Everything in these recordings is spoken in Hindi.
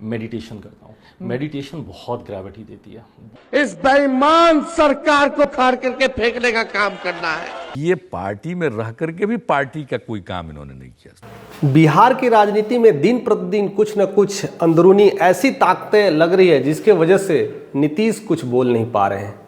मेडिटेशन करता हूँ। मेडिटेशन बहुत ग्रेविटी देती है। इस बेईमान सरकार को खाड़ करके फेंकने का काम करना है। ये पार्टी में रह करके भी पार्टी का कोई काम इन्होंने नहीं किया। बिहार की राजनीति में दिन प्रतिदिन कुछ न कुछ अंदरूनी ऐसी ताकतें लग रही है जिसके वजह से नीतीश कुछ बोल नहीं पा रहे हैं।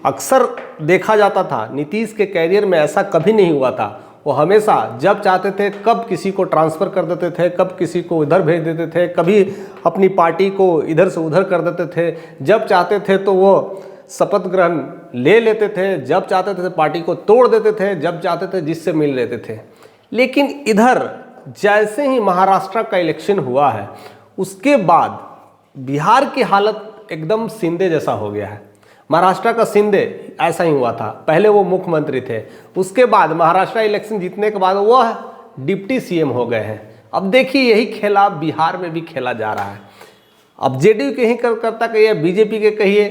अक्सर देखा जाता था नीतीश के कैरियर में ऐसा कभी नहीं हुआ था। वो हमेशा जब चाहते थे कब किसी को ट्रांसफ़र कर देते थे, कब किसी को इधर भेज देते थे, कभी अपनी पार्टी को इधर से उधर कर देते थे। जब चाहते थे तो वो शपथ ग्रहण ले लेते थे, जब चाहते थे पार्टी को तोड़ देते थे, जब चाहते थे जिससे मिल लेते थे। लेकिन इधर जैसे ही महाराष्ट्र का इलेक्शन हुआ है उसके बाद बिहार की हालत एकदम शिंदे जैसा हो गया है। महाराष्ट्र का शिंदे ऐसा ही हुआ था। पहले वो मुख्यमंत्री थे, उसके बाद महाराष्ट्र इलेक्शन जीतने के बाद वो डिप्टी सीएम हो गए हैं। अब देखिए यही खेला बिहार में भी खेला जा रहा है। अब जेडीयू के ही करता कहिए, बीजेपी के कहिए,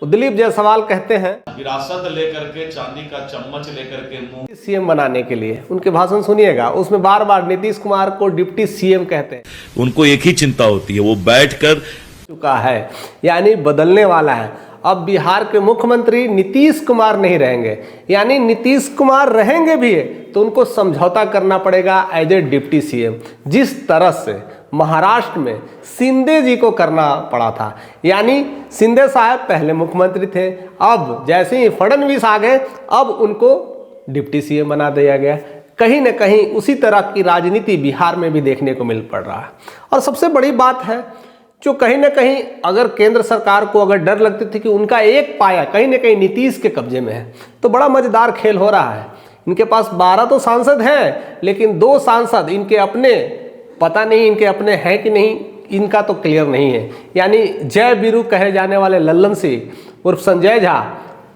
दिलीप जायसवाल कहते हैं विरासत लेकर के, चांदी का चम्मच लेकर के मुंह सीएम बनाने के लिए। उनके भाषण सुनिएगा, उसमें बार बार नीतीश कुमार को डिप्टी सीएम कहते हैं। उनको एक ही चिंता होती है, वो बैठकर चुका है, यानी बदलने वाला है। अब बिहार के मुख्यमंत्री नीतीश कुमार नहीं रहेंगे, यानी नीतीश कुमार रहेंगे भी तो उनको समझौता करना पड़ेगा एज ए डिप्टी सीएम। जिस तरह से महाराष्ट्र में शिंदे जी को करना पड़ा था, यानी शिंदे साहब पहले मुख्यमंत्री थे, अब जैसे ही फडणवीस आ गए अब उनको डिप्टी सीएम बना दिया गया। कहीं न कहीं उसी तरह की राजनीति बिहार में भी देखने को मिल पड़ रहा है। और सबसे बड़ी बात है जो कहीं ना कहीं अगर केंद्र सरकार को अगर डर लगती थी कि उनका एक पाया कहीं ना कहीं नीतीश के कब्जे में है, तो बड़ा मजेदार खेल हो रहा है। इनके पास 12 तो सांसद हैं, लेकिन 2 सांसद इनके अपने, पता नहीं इनके अपने हैं कि नहीं, इनका तो क्लियर नहीं है। यानी जय बीरू कहे जाने वाले लल्लन सिंह उर्फ संजय झा,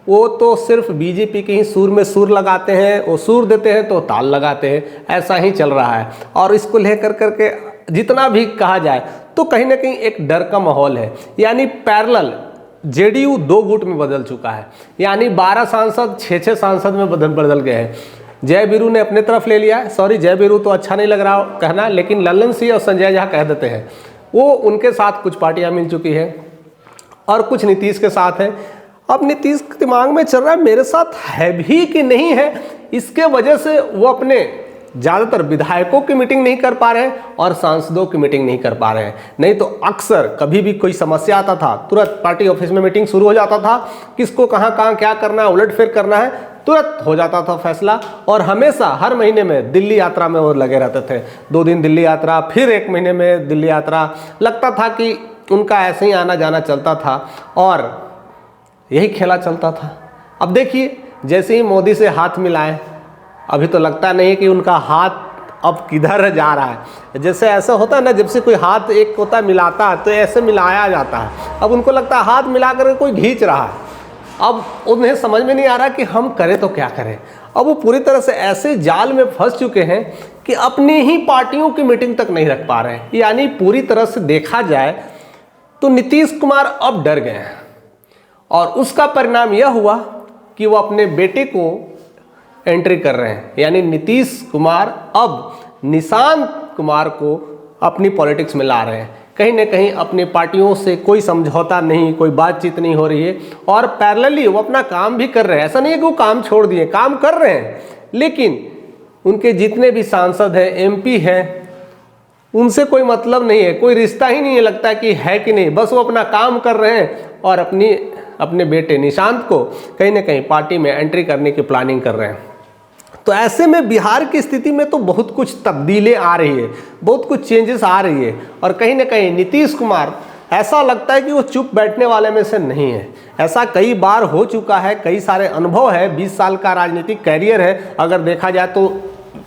वो तो सिर्फ बीजेपी के ही सुर में सुर लगाते हैं, वो सुर देते हैं तो ताल लगाते हैं, ऐसा ही चल रहा है। और इसको लेकर करके जितना भी कहा जाए तो कहीं ना कहीं एक डर का माहौल है। यानी पैरेलल जेडीयू 2 गुट में बदल चुका है, यानी 12 सांसद 6-6 सांसद में बदल गए हैं। जय बीरू ने अपने तरफ ले लिया, सॉरी जय बीरू तो अच्छा नहीं लग रहा कहना, लेकिन लल्लन सिंह और संजय झा कह देते हैं, वो उनके साथ कुछ पार्टियां मिल चुकी है और कुछ नीतीश के साथ है। अब नीतीश के दिमाग में चल रहा है मेरे साथ है भी कि नहीं है, इसके वजह से वो अपने ज़्यादातर विधायकों की मीटिंग नहीं कर पा रहे हैं और सांसदों की मीटिंग नहीं कर पा रहे हैं। नहीं तो अक्सर कभी भी कोई समस्या आता था तुरंत पार्टी ऑफिस में मीटिंग शुरू हो जाता था, किसको कहाँ क्या करना है, उलटफेर करना है, तुरंत हो जाता था फैसला। और हमेशा हर महीने में दिल्ली यात्रा में वो लगे रहते थे। 2 दिन दिल्ली यात्रा, फिर 1 महीने में दिल्ली यात्रा। लगता था कि उनका ऐसे ही आना जाना चलता था और यही खेला चलता था। अब देखिए जैसे ही मोदी से हाथ मिलाए, अभी तो लगता नहीं है कि उनका हाथ अब किधर जा रहा है। जैसे ऐसा होता है ना, जब से कोई हाथ एक होता मिलाता है तो ऐसे मिलाया जाता है। अब उनको लगता है हाथ मिला कर कोई खींच रहा है। अब उन्हें समझ में नहीं आ रहा कि हम करें तो क्या करें। अब वो पूरी तरह से ऐसे जाल में फंस चुके हैं कि अपनी ही पार्टियों की मीटिंग तक नहीं रख पा रहे हैं। यानी पूरी तरह से देखा जाए तो नीतीश कुमार अब डर गए हैं और उसका परिणाम यह हुआ कि वो अपने बेटे को एंट्री कर रहे हैं। यानी नीतीश कुमार अब निशांत कुमार को अपनी पॉलिटिक्स में ला रहे हैं। कहीं ना कहीं अपनी पार्टियों से कोई समझौता नहीं, कोई बातचीत नहीं हो रही है और पैरेलली वो अपना काम भी कर रहे हैं। ऐसा नहीं है कि वो काम छोड़ दिए, काम कर रहे हैं, लेकिन उनके जितने भी सांसद हैं, एमपी हैं, उनसे कोई मतलब नहीं है, कोई रिश्ता ही नहीं है, लगता है कि है कि नहीं, बस वो अपना काम कर रहे हैं और अपने बेटे निशांत को कहीं ना कहीं पार्टी में एंट्री करने की प्लानिंग कर रहे हैं। तो ऐसे में बिहार की स्थिति में तो बहुत कुछ तब्दीलें आ रही है, बहुत कुछ चेंजेस आ रही है और कहीं ना कहीं नीतीश कुमार ऐसा लगता है कि वो चुप बैठने वाले में से नहीं है। ऐसा कई बार हो चुका है, कई सारे अनुभव है, 20 साल का राजनीतिक कैरियर है अगर देखा जाए तो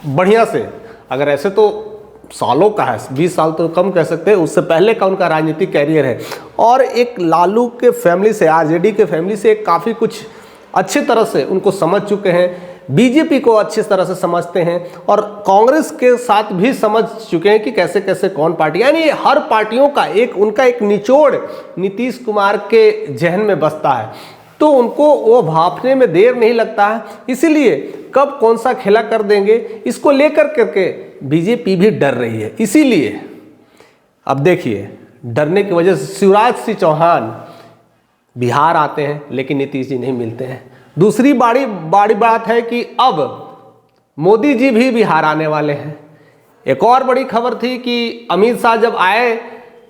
बढ़िया से। अगर ऐसे तो सालों का है, 20 साल तो कम कह सकते हैं, उससे पहले का उनका राजनीतिक कैरियर है। और एक लालू के फैमिली से, आरजेडी के फैमिली से काफ़ी कुछ अच्छी तरह से उनको समझ चुके हैं, बीजेपी को अच्छी तरह से समझते हैं और कांग्रेस के साथ भी समझ चुके हैं कि कैसे कैसे कौन पार्टी, यानी हर पार्टियों का उनका एक निचोड़ नीतीश कुमार के जहन में बसता है। तो उनको वो भापने में देर नहीं लगता है, इसीलिए कब कौन सा खेला कर देंगे इसको लेकर करके बीजेपी भी डर रही है। इसीलिए अब देखिए डरने की वजह से शिवराज सिंह चौहान बिहार आते हैं लेकिन नीतीश जी नहीं मिलते हैं। दूसरी बड़ी बात है कि अब मोदी जी भी बिहार आने वाले हैं। एक और बड़ी खबर थी कि अमित शाह जब आए,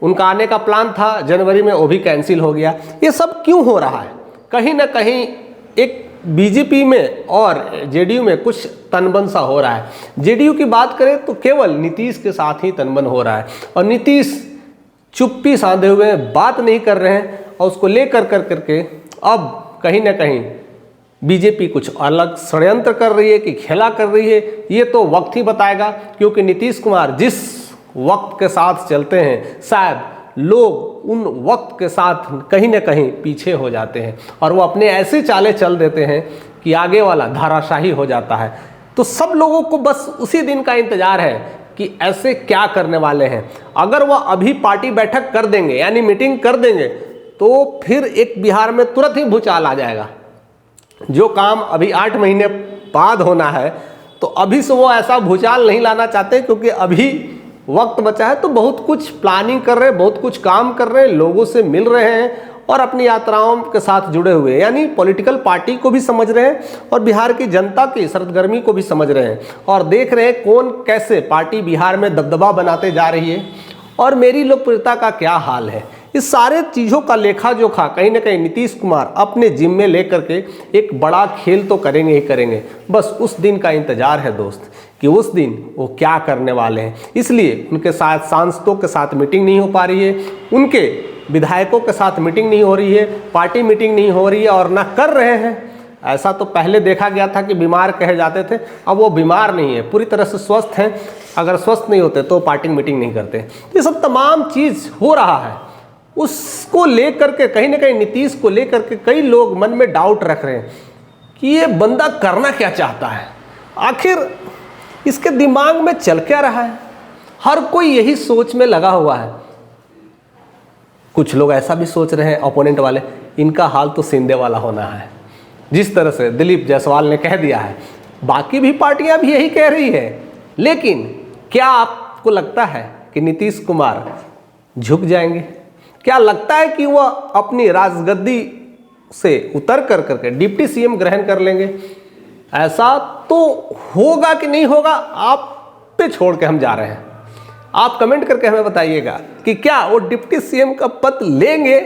उनका आने का प्लान था जनवरी में, वो भी कैंसिल हो गया। ये सब क्यों हो रहा है? कहीं ना कहीं एक बीजेपी में और जेडीयू में कुछ तनबन सा हो रहा है। जेडीयू की बात करें तो केवल नीतीश के साथ ही तनबन हो रहा है और नीतीश चुप्पी साधे हुए बात नहीं कर रहे हैं और उसको लेकर करके अब कहीं ना कहीं बीजेपी कुछ अलग षड्यंत्र कर रही है कि खेला कर रही है, ये तो वक्त ही बताएगा। क्योंकि नीतीश कुमार जिस वक्त के साथ चलते हैं, शायद लोग उन वक्त के साथ कहीं ना कहीं पीछे हो जाते हैं और वो अपने ऐसे चाले चल देते हैं कि आगे वाला धाराशाही हो जाता है। तो सब लोगों को बस उसी दिन का इंतजार है कि ऐसे क्या करने वाले हैं। अगर वह अभी पार्टी बैठक कर देंगे यानी मीटिंग कर देंगे तो फिर एक बिहार में तुरंत ही भूचाल आ जाएगा। जो काम अभी 8 महीने बाद होना है तो अभी से वो ऐसा भूचाल नहीं लाना चाहते, क्योंकि अभी वक्त बचा है तो बहुत कुछ प्लानिंग कर रहे हैं, बहुत कुछ काम कर रहे हैं, लोगों से मिल रहे हैं और अपनी यात्राओं के साथ जुड़े हुए हैं। यानी पॉलिटिकल पार्टी को भी समझ रहे हैं और बिहार की जनता की सरगर्मी को भी समझ रहे हैं और देख रहे हैं कौन कैसे पार्टी बिहार में दबदबा बनाते जा रही है और मेरी लोकप्रियता का क्या हाल है। इस सारे चीज़ों का लेखा जोखा कहीं ना कहीं नीतीश कुमार अपने जिम्मे लेकर के एक बड़ा खेल तो करेंगे ही करेंगे। बस उस दिन का इंतजार है दोस्त कि उस दिन वो क्या करने वाले हैं। इसलिए उनके साथ सांसदों के साथ मीटिंग नहीं हो पा रही है, उनके विधायकों के साथ मीटिंग नहीं हो रही है, पार्टी मीटिंग नहीं हो रही है और ना कर रहे हैं। ऐसा तो पहले देखा गया था कि बीमार कहे जाते थे, अब वो बीमार नहीं है, पूरी तरह से स्वस्थ हैं। अगर स्वस्थ नहीं होते तो पार्टी मीटिंग नहीं करते। ये सब तमाम चीज़ हो रहा है, उसको लेकर के कहीं ना कहीं नीतीश को लेकर के कई लोग मन में डाउट रख रहे हैं कि ये बंदा करना क्या चाहता है, आखिर इसके दिमाग में चल क्या रहा है। हर कोई यही सोच में लगा हुआ है। कुछ लोग ऐसा भी सोच रहे हैं ओपोनेंट वाले, इनका हाल तो शिंदे वाला होना है। जिस तरह से दिलीप जायसवाल ने कह दिया है, बाकी भी पार्टियां भी यही कह रही है। लेकिन क्या आपको लगता है कि नीतीश कुमार झुक जाएंगे? क्या लगता है कि वह अपनी राजगद्दी से उतर कर करके डिप्टी सीएम ग्रहण कर लेंगे? ऐसा तो होगा कि नहीं होगा, आप पे छोड़ के हम जा रहे हैं। आप कमेंट करके हमें बताइएगा कि क्या वो डिप्टी सीएम का पद लेंगे?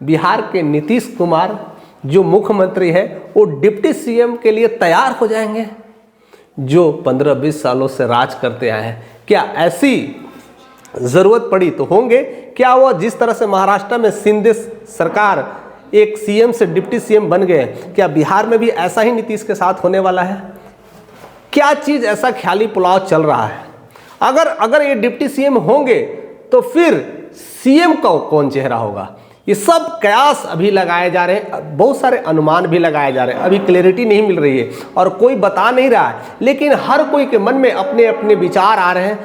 बिहार के नीतीश कुमार जो मुख्यमंत्री है वो डिप्टी सीएम के लिए तैयार हो जाएंगे? जो 15-20 सालों से राज करते आए हैं, क्या ऐसी ज़रूरत पड़ी तो होंगे? क्या वह जिस तरह से महाराष्ट्र में शिंदे सरकार एक सीएम से डिप्टी सीएम बन गए, क्या बिहार में भी ऐसा ही नीतीश के साथ होने वाला है? क्या चीज़ ऐसा ख्याली पुलाव चल रहा है? अगर ये डिप्टी सीएम होंगे तो फिर सीएम का कौन चेहरा होगा? ये सब कयास अभी लगाए जा रहे हैं, बहुत सारे अनुमान भी लगाए जा रहे हैं। अभी क्लैरिटी नहीं मिल रही है और कोई बता नहीं रहा है, लेकिन हर कोई के मन में अपने अपने विचार आ रहे हैं।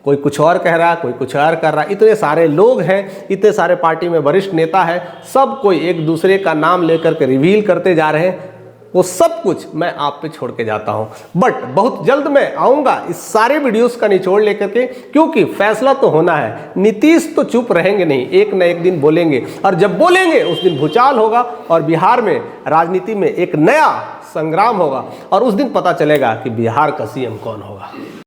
कोई कुछ और कह रहा है, कोई कुछ और कर रहा है। इतने सारे लोग हैं, इतने सारे पार्टी में वरिष्ठ नेता है, सब कोई एक दूसरे का नाम लेकर के रिवील करते जा रहे हैं। वो सब कुछ मैं आप पे छोड़ के जाता हूं, बट बहुत जल्द मैं आऊंगा इस सारे वीडियोस का निचोड़ लेकर के, क्योंकि फैसला तो होना है। नीतीश तो चुप रहेंगे नहीं, एक न एक दिन बोलेंगे और जब बोलेंगे उस दिन भूचाल होगा और बिहार में राजनीति में एक नया संग्राम होगा और उस दिन पता चलेगा कि बिहार का सीएम कौन होगा।